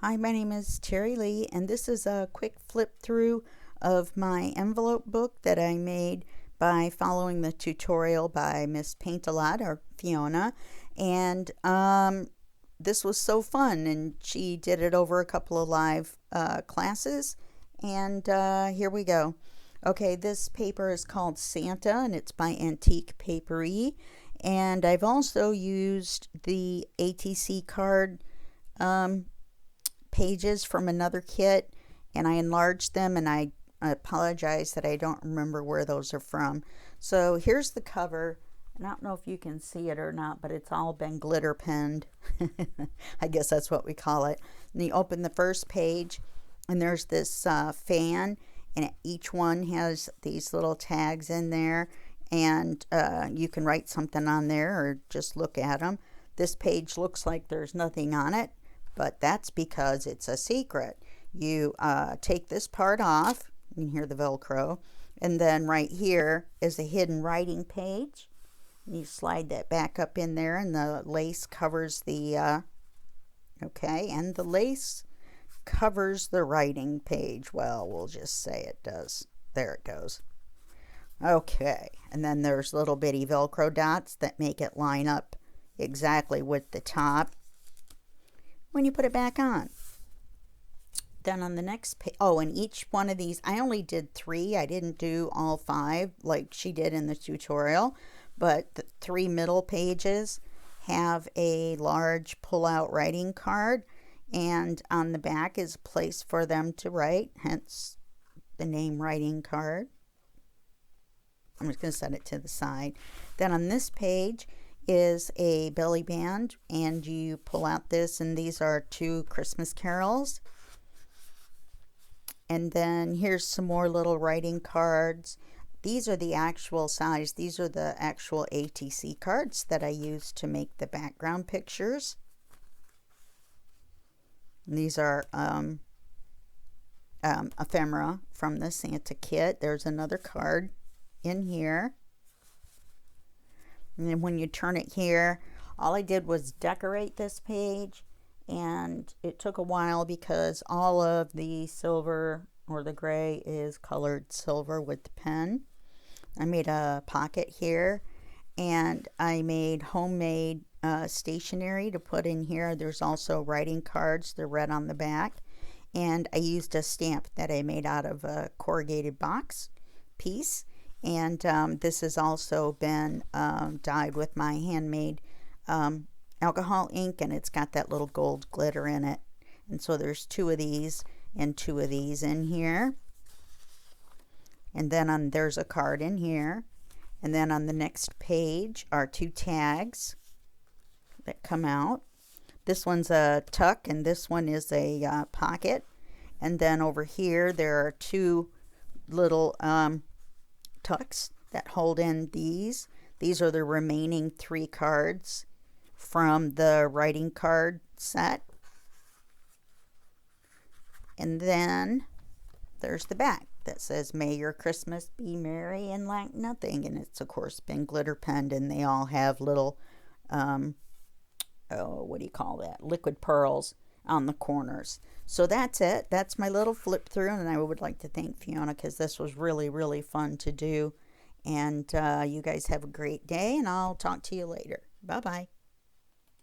Hi, my name is Terry Lee, and this is a quick flip through of my envelope book that I made by following the tutorial by Miss Paintalot, or Fiona. And this was so fun, and she did it over a couple of live classes. And here we go. Okay, this paper is called Santa, and it's by Antique Papery. And I've also used the ATC card pages from another kit, and I enlarged them, and I apologize that I don't remember where those are from. So here's the cover, and I don't know if you can see it or not, but it's all been glitter penned. I guess that's what we call it. And you open the first page, and there's this fan, and each one has these little tags in there, and you can write something on there or just look at them. This page looks like there's nothing on it, but that's because it's a secret. You take this part off, you can hear the Velcro, and then right here is a hidden writing page. You slide that back up in there, and the lace covers the, okay, and the lace covers the writing page. Well, we'll just say it does. There it goes. Okay, and then there's little bitty Velcro dots that make it line up exactly with the top when you put it back on. Then on the next page, oh, and each one of these, I only did 3. I didn't do all 5 like she did in the tutorial, but the 3 middle pages have a large pull-out writing card, and on the back is a place for them to write, hence the name writing card. I'm just going to set it to the side. Then on this page is a belly band, and you pull out this, and these are 2 Christmas carols. And then here's some more little writing cards. These are the actual size. These are the actual ATC cards that I used to make the background pictures. And these are ephemera from the Santa kit. There's another card in here. And then when you turn it here, all I did was decorate this page, and it took a while because all of the silver or the gray is colored silver with the pen. I made a pocket here, and I made homemade stationery to put in here. There's also writing cards. They're red on the back. And I used a stamp that I made out of a corrugated box piece. And this has also been dyed with my handmade alcohol ink, and it's got that little gold glitter in it. And so there's 2 of these and 2 of these in here. And then there's a card in here. And then on the next page are 2 tags that come out. This one's a tuck, and this one is a pocket. And then over here there are 2 little tucks that hold in these. These are the remaining 3 cards from the writing card set. And then there's the back that says, "May your Christmas be merry and lack nothing." And it's of course been glitter penned, and they all have little what do you call that, liquid pearls on the corners. So that's it. That's my little flip through, and I would like to thank Fiona because this was really fun to do. And you guys have a great day, and I'll talk to you later. Bye bye.